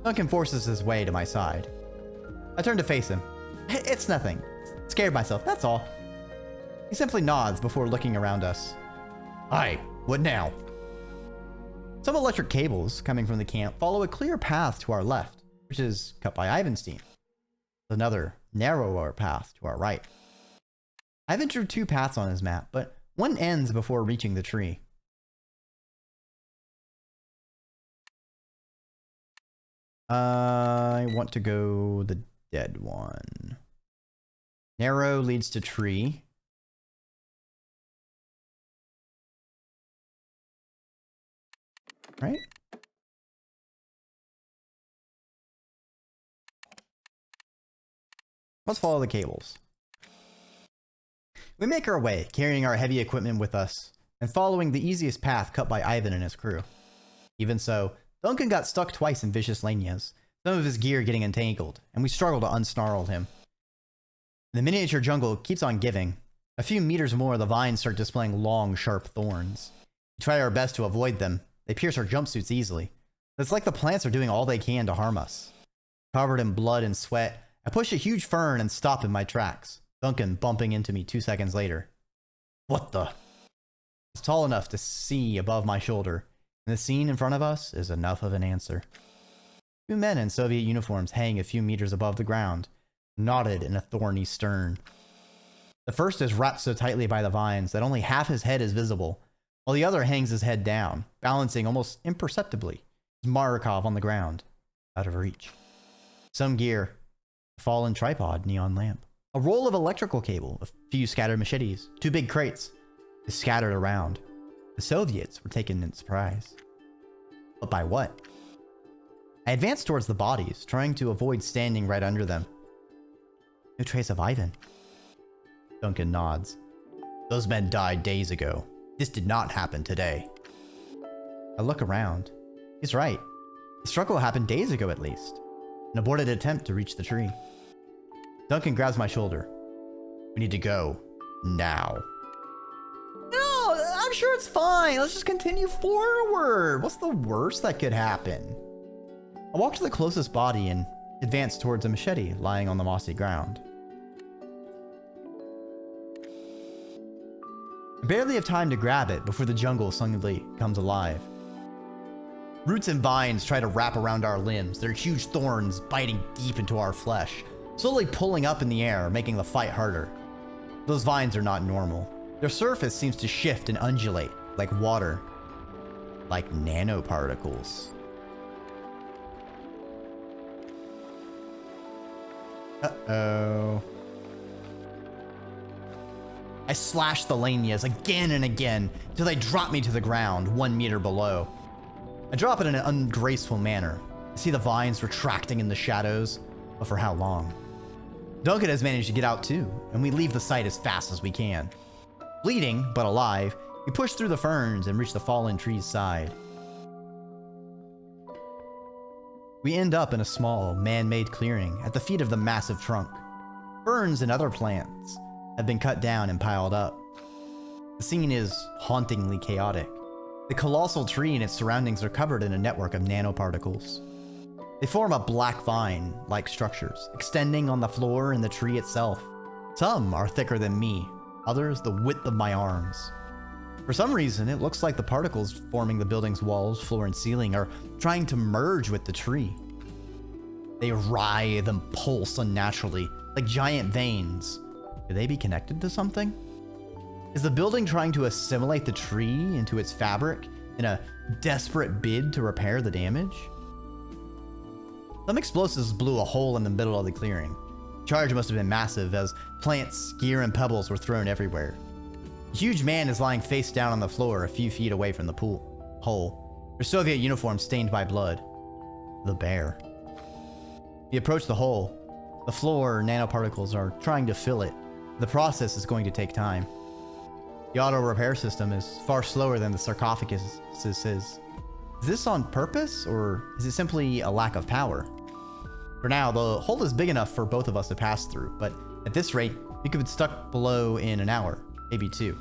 Duncan forces his way to my side. I turn to face him. It's nothing. Scared myself, that's all. He simply nods before looking around us. Hi, what now? Some electric cables coming from the camp follow a clear path to our left, which is cut by Ivan's team. Another narrower path to our right. Ivan drew 2 paths on his map, but one ends before reaching the tree. I want to go the dead one. Narrow leads to tree. Right? Let's follow the cables. We make our way, carrying our heavy equipment with us, and following the easiest path cut by Ivan and his crew. Even so, Duncan got stuck twice in vicious lanias, some of his gear getting entangled, and we struggle to unsnarl him. The miniature jungle keeps on giving. A few meters more, the vines start displaying long, sharp thorns. We try our best to avoid them. They pierce our jumpsuits easily. It's like the plants are doing all they can to harm us. Covered in blood and sweat, I push a huge fern and stop in my tracks, Duncan bumping into me 2 seconds later. What the? It's tall enough to see above my shoulder, and the scene in front of us is enough of an answer. 2 men in Soviet uniforms hang a few meters above the ground, knotted in a thorny stern. The first is wrapped so tightly by the vines that only half his head is visible, while the other hangs his head down, balancing almost imperceptibly, his Marikov on the ground, out of reach. Some gear, a fallen tripod neon lamp, a roll of electrical cable, a few scattered machetes, 2 big crates, is scattered around. The Soviets were taken in surprise. But by what? I advance towards the bodies, trying to avoid standing right under them. No trace of Ivan. Duncan nods. Those men died days ago. This did not happen today. I look around. He's right. The struggle happened days ago at least. An aborted attempt to reach the tree. Duncan grabs my shoulder. We need to go. Now. No, I'm sure it's fine. Let's just continue forward. What's the worst that could happen? I walk to the closest body and advance towards a machete lying on the mossy ground. I barely have time to grab it before the jungle suddenly comes alive. Roots and vines try to wrap around our limbs, their huge thorns biting deep into our flesh, slowly pulling up in the air, making the fight harder. Those vines are not normal. Their surface seems to shift and undulate, like water. Like nanoparticles. Uh-oh. I slash the lanias again and again until they drop me to the ground 1 meter below. I drop it in an ungraceful manner. I see the vines retracting in the shadows, but for how long? Duncan has managed to get out too, and we leave the site as fast as we can. Bleeding, but alive, we push through the ferns and reach the fallen tree's side. We end up in a small, man-made clearing at the feet of the massive trunk. Ferns and other plants have been cut down and piled up. The scene is hauntingly chaotic. The colossal tree and its surroundings are covered in a network of nanoparticles. They form a black vine-like structures, extending on the floor and the tree itself. Some are thicker than me, others the width of my arms. For some reason, it looks like the particles forming the building's walls, floor, and ceiling are trying to merge with the tree. They writhe and pulse unnaturally, like giant veins. Could they be connected to something? Is the building trying to assimilate the tree into its fabric in a desperate bid to repair the damage? Some explosives blew a hole in the middle of the clearing. The charge must have been massive as plants, gear, and pebbles were thrown everywhere. A huge man is lying face down on the floor a few feet away from the hole. Their Soviet uniform stained by blood. The bear. We approach the hole. The floor nanoparticles are trying to fill it. The process is going to take time. The auto repair system is far slower than the sarcophagus is. Is this on purpose, or is it simply a lack of power? For now, the hole is big enough for both of us to pass through, but at this rate, we could be stuck below in an hour, maybe 2.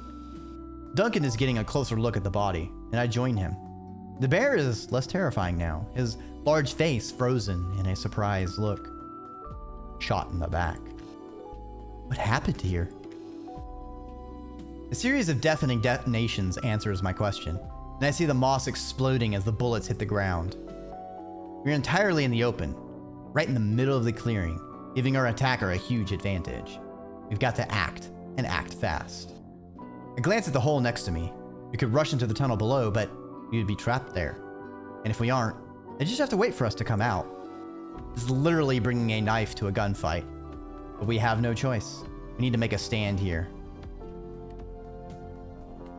Duncan is getting a closer look at the body, and I join him. The bear is less terrifying now, his large face frozen in a surprised look. Shot in the back. What happened here? A series of deafening detonations answers my question, and I see the moss exploding as the bullets hit the ground. We're entirely in the open, right in the middle of the clearing, giving our attacker a huge advantage. We've got to act, and act fast. I glance at the hole next to me. We could rush into the tunnel below, but we would be trapped there. And if we aren't, they just have to wait for us to come out. This is literally bringing a knife to a gunfight. But we have no choice. We need to make a stand here.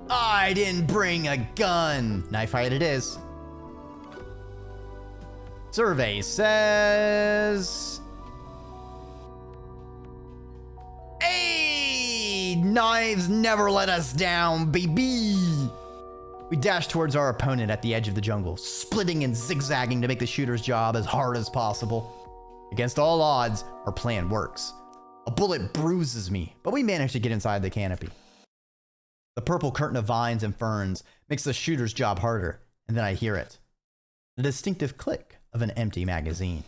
I didn't bring a gun! Knife fight it is. Survey says... Hey! Knives never let us down, baby! We dash towards our opponent at the edge of the jungle, splitting and zigzagging to make the shooter's job as hard as possible. Against all odds, our plan works. A bullet bruises me, but we manage to get inside the canopy. The purple curtain of vines and ferns makes the shooter's job harder, and then I hear it. The distinctive click of an empty magazine.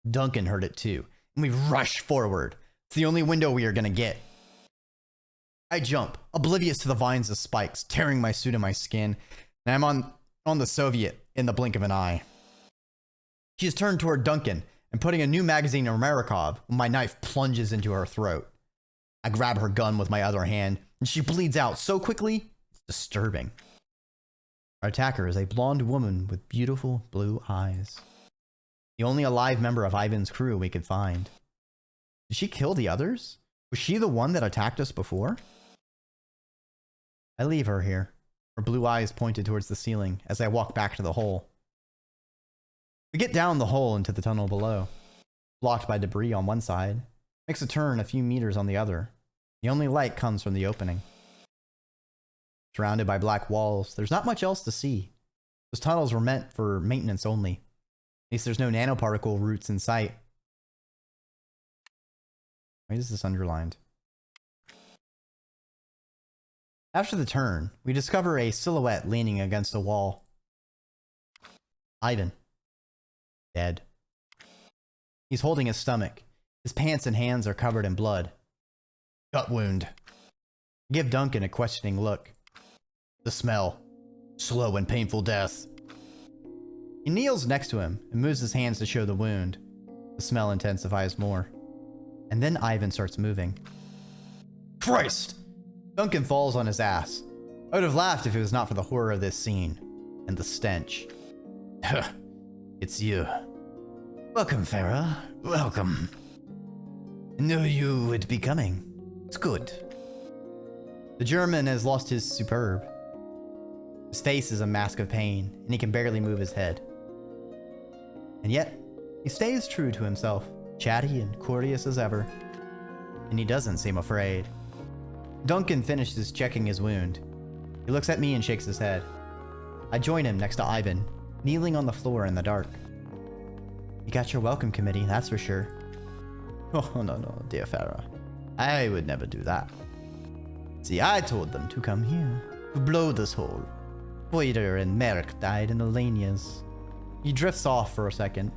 Duncan heard it too, and we rush forward. It's the only window we are gonna get. I jump, oblivious to the vines of spikes, tearing my suit and my skin, and I'm on the Soviet in the blink of an eye. She has turned toward Duncan and putting a new magazine in Marikov when my knife plunges into her throat. I grab her gun with my other hand, and she bleeds out so quickly, it's disturbing. Our attacker is a blonde woman with beautiful blue eyes. The only alive member of Ivan's crew we could find. Did she kill the others? Was she the one that attacked us before? I leave her here, her blue eyes pointed towards the ceiling as I walk back to the hole. We get down the hole into the tunnel below, blocked by debris on one side, makes a turn a few meters on the other. The only light comes from the opening. Surrounded by black walls, there's not much else to see. Those tunnels were meant for maintenance only. At least there's no nanoparticle routes in sight. Why is this underlined? After the turn, we discover a silhouette leaning against a wall. Ivan. Dead. He's holding his stomach. His pants and hands are covered in blood. Gut wound. I give Duncan a questioning look. The smell. Slow and painful death. He kneels next to him and moves his hands to show the wound. The smell intensifies more. And then Ivan starts moving. Christ! Duncan falls on his ass. I would have laughed if it was not for the horror of this scene. And the stench. It's you. Welcome, Farah. Welcome. I knew you would be coming. It's good. The German has lost his superb. His face is a mask of pain, and he can barely move his head. And yet, he stays true to himself, chatty and courteous as ever. And he doesn't seem afraid. Duncan finishes checking his wound. He looks at me and shakes his head. I join him next to Ivan, kneeling on the floor in the dark. You got your welcome committee, that's for sure. Oh, no, dear Farah. I would never do that. See, I told them to come here, to blow this hole. Boyder and Merrick died in the Lanias. He drifts off for a second.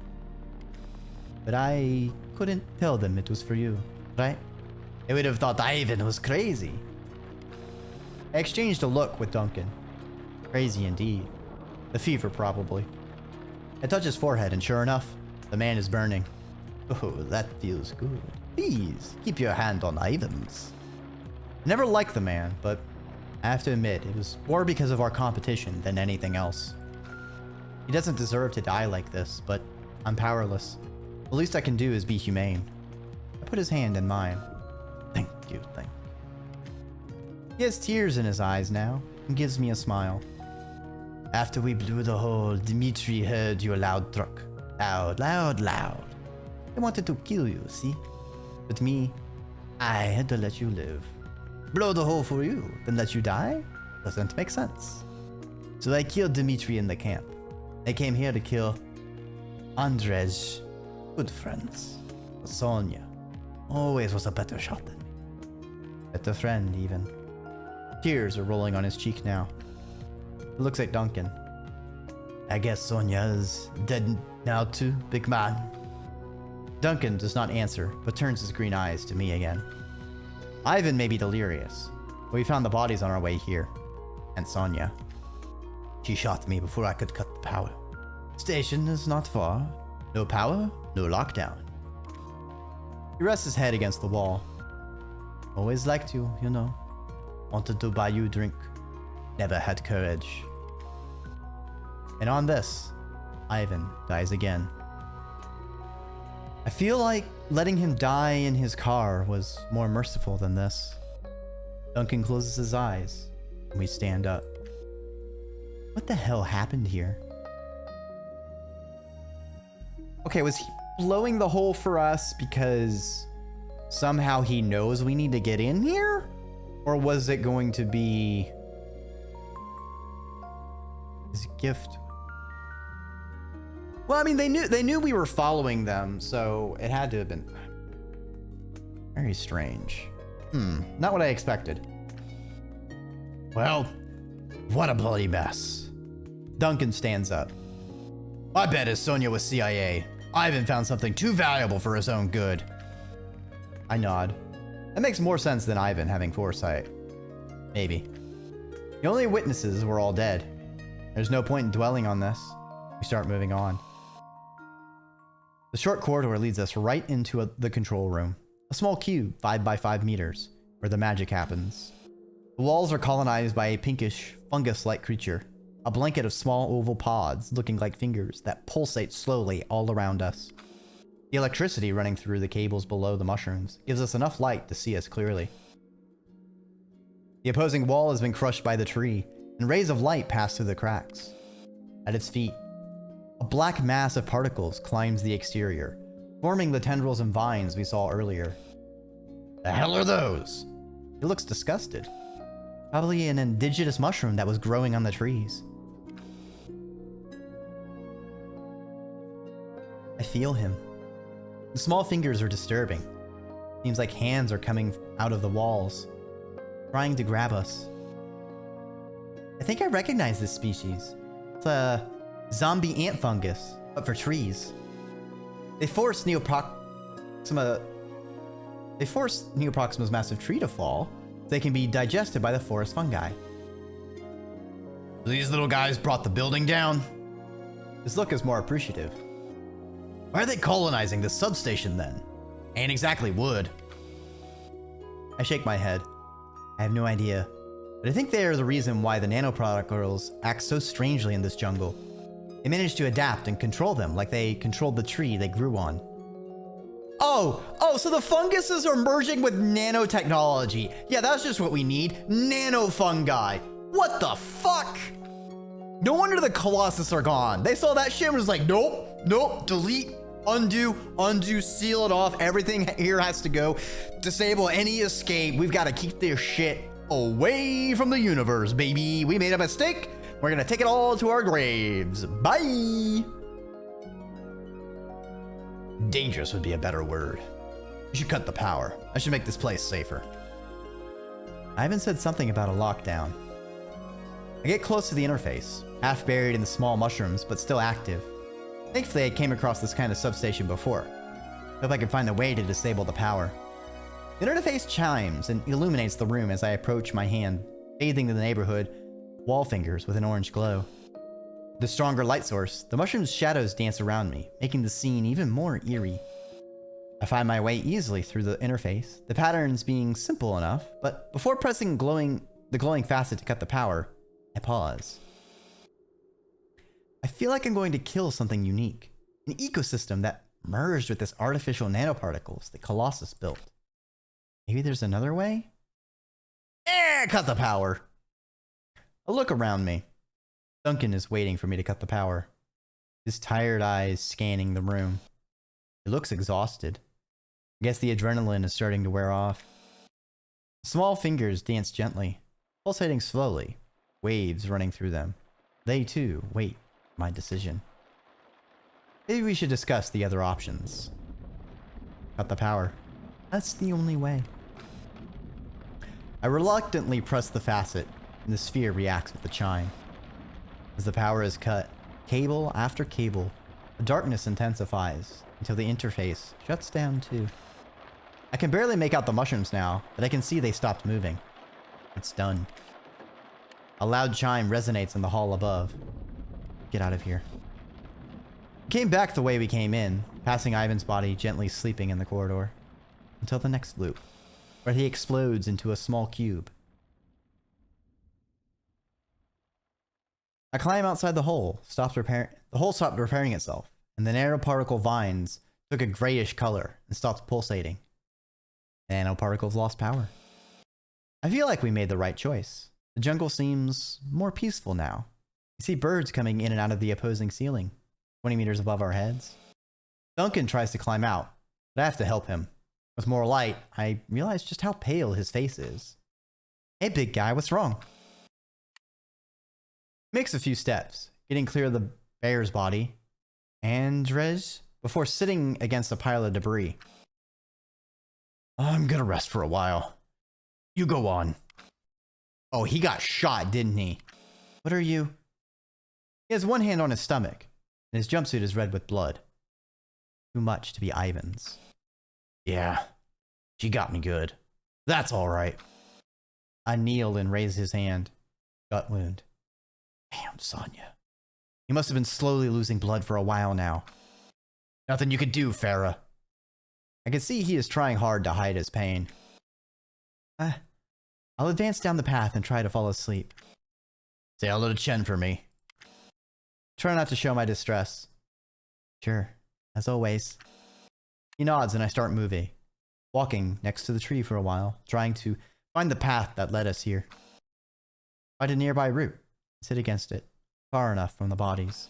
But I couldn't tell them it was for you, right? They would have thought Ivan was crazy. I exchanged a look with Duncan. Crazy indeed. The fever, probably. I touch his forehead, and sure enough, the man is burning. Oh, that feels good. Please, keep your hand on Ivan's. I never liked the man, but I have to admit, it was more because of our competition than anything else. He doesn't deserve to die like this, but I'm powerless. The least I can do is be humane. I put his hand in mine. Thank you. He has tears in his eyes now, and gives me a smile. After we blew the hole, Dmitri heard your loud truck. Loud. They wanted to kill you, see? But me, I had to let you live. Blow the hole for you, then let you die? Doesn't make sense. So I killed Dmitri in the camp. They came here to kill Andrzej's good friends. Sonia always was a better shot than me. Better friend, even. Tears are rolling on his cheek now. He looks at Duncan. I guess Sonia's dead now too, big man. Duncan does not answer, but turns his green eyes to me again. Ivan may be delirious, but we found the bodies on our way here. And Sonia. She shot me before I could cut the power. Station is not far. No power, no lockdown. He rests his head against the wall. Always liked you, you know. Wanted to buy you a drink. Never had courage. And on this, Ivan dies again. I feel like letting him die in his car was more merciful than this. Duncan closes his eyes, and we stand up. What the hell happened here? Okay, was he blowing the hole for us because somehow he knows we need to get in here? Or was it going to be his gift? Well, I mean, they knew we were following them, so it had to have been very strange. Not what I expected. Well, what a bloody mess. Duncan stands up. My bet is Sonia was CIA. Ivan found something too valuable for his own good. I nod. That makes more sense than Ivan having foresight. Maybe. The only witnesses were all dead. There's no point in dwelling on this. We start moving on. The short corridor leads us right into the control room. A small cube, 5 by 5 meters, where the magic happens. The walls are colonized by a pinkish, fungus-like creature. A blanket of small oval pods looking like fingers that pulsate slowly all around us. The electricity running through the cables below the mushrooms gives us enough light to see us clearly. The opposing wall has been crushed by the tree, and rays of light pass through the cracks. At its feet, a black mass of particles climbs the exterior, forming the tendrils and vines we saw earlier. The hell are those? It looks disgusted. Probably an indigenous mushroom that was growing on the trees. I feel him. The small fingers are disturbing. Seems like hands are coming out of the walls, trying to grab us. I think I recognize this species. It's a zombie ant fungus, but for trees. They forced Neoproxima's massive tree to fall so they can be digested by the forest fungi. These little guys brought the building down? His look is more appreciative. Why are they colonizing this substation then? Ain't exactly wood. I shake my head. I have no idea. But I think they are the reason why the nanoparticles act so strangely in this jungle. They managed to adapt and control them like they controlled the tree they grew on. Oh, so the funguses are merging with nanotechnology. Yeah, that's just what we need. Nanofungi. What the fuck? No wonder the Colossus are gone. They saw that shit and was like, nope, delete, undo, seal it off. Everything here has to go. Disable any escape. We've got to keep this shit away from the universe, baby. We made a mistake. We're gonna take it all to our graves. Bye. Dangerous would be a better word. You should cut the power. I should make this place safer. Ivan said something about a lockdown. I get close to the interface, half buried in the small mushrooms, but still active. Thankfully, I came across this kind of substation before. Hope I can find a way to disable the power. The interface chimes and illuminates the room as I approach, my hand bathing the neighborhood wall fingers with an orange glow. The stronger light source, the mushroom's shadows dance around me, making the scene even more eerie. I find my way easily through the interface, the patterns being simple enough, but before pressing the glowing facet to cut the power, I pause. I feel like I'm going to kill something unique, an ecosystem that merged with this artificial nanoparticles the Colossus built. Maybe there's another way? Cut the power! I look around me. Duncan is waiting for me to cut the power, his tired eyes scanning the room. He looks exhausted. I guess the adrenaline is starting to wear off. Small fingers dance gently, pulsating slowly, waves running through them. They too wait for my decision. Maybe we should discuss the other options. Cut the power. That's the only way. I reluctantly press the facet, and the sphere reacts with the chime. As the power is cut, cable after cable, the darkness intensifies until the interface shuts down too. I can barely make out the mushrooms now, but I can see they stopped moving. It's done. A loud chime resonates in the hall above. Get out of here. We came back the way we came in, passing Ivan's body gently sleeping in the corridor, until the next loop, where he explodes into a small cube. I climb outside the hole. The hole stopped repairing itself, and the nanoparticle vines took a grayish color and stopped pulsating. The nanoparticles lost power. I feel like we made the right choice. The jungle seems more peaceful now. I see birds coming in and out of the opposing ceiling, 20 meters above our heads. Duncan tries to climb out, but I have to help him. With more light, I realize just how pale his face is. Hey, big guy, what's wrong? Makes a few steps, getting clear of the bear's body, Andres, before sitting against a pile of debris. I'm gonna rest for a while. You go on. Oh, he got shot, didn't he? What are you? He has one hand on his stomach, and his jumpsuit is red with blood. Too much to be Ivan's. Yeah, she got me good. That's all right. I kneel and raise his hand. Gut wound. Damn, Sonya. He must have been slowly losing blood for a while now. Nothing you could do, Farah. I can see he is trying hard to hide his pain. I'll advance down the path and try to fall asleep. Say hello to Chen for me. Try not to show my distress. Sure, as always. He nods and I start moving, walking next to the tree for a while, trying to find the path that led us here. Find a nearby root, sit against it, far enough from the bodies.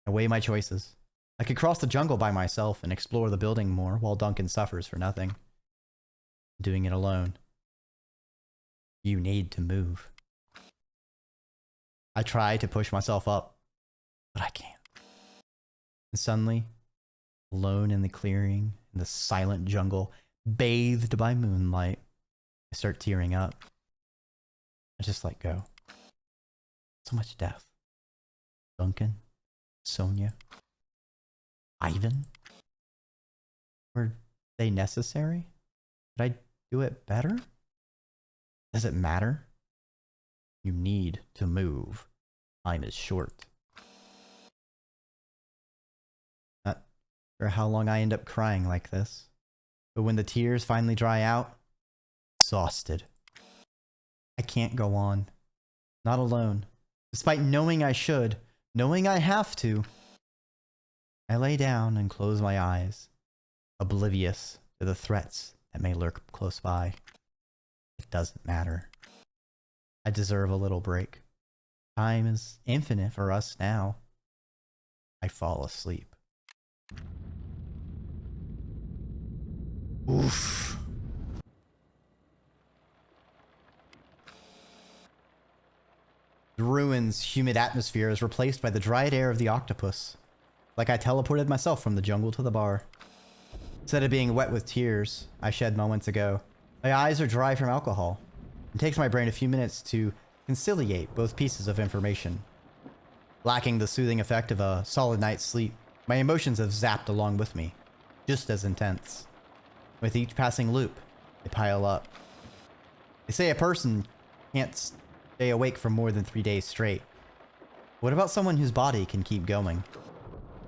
I weigh my choices. I could cross the jungle by myself and explore the building more while Duncan suffers for nothing. Doing it alone. You need to move. I try to push myself up, but I can't. And suddenly, alone in the clearing, in the silent jungle, bathed by moonlight, I start tearing up. I just let go. So much death. Duncan, Sonya, Ivan. Were they necessary? Did I do it better? Does it matter? You need to move. Time is short. or how long I end up crying like this. But when the tears finally dry out, exhausted. I can't go on. Not alone. Despite knowing I should, knowing I have to, I lay down and close my eyes, oblivious to the threats that may lurk close by. It doesn't matter. I deserve a little break. Time is infinite for us now. I fall asleep. Oof. The ruin's humid atmosphere is replaced by the dried air of the octopus. Like I teleported myself from the jungle to the bar. Instead of being wet with tears I shed moments ago, my eyes are dry from alcohol. It takes my brain a few minutes to conciliate both pieces of information. Lacking the soothing effect of a solid night's sleep, my emotions have zapped along with me, just as intense. With each passing loop, they pile up. They say a person can't stay awake for more than 3 days straight. What about someone whose body can keep going?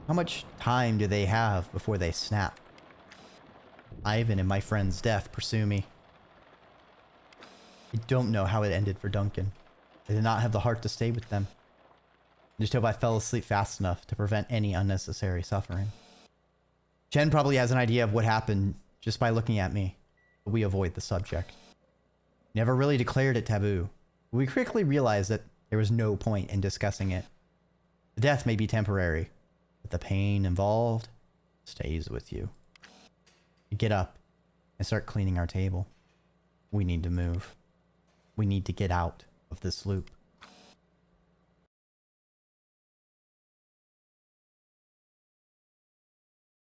How much time do they have before they snap? Ivan and my friend's death pursue me. I don't know how it ended for Duncan. I did not have the heart to stay with them. I just hope I fell asleep fast enough to prevent any unnecessary suffering. Chen probably has an idea of what happened just by looking at me, but we avoid the subject. Never really declared it taboo. We quickly realized that there was no point in discussing it. The death may be temporary, but the pain involved stays with you. We get up and start cleaning our table. We need to move. We need to get out of this loop.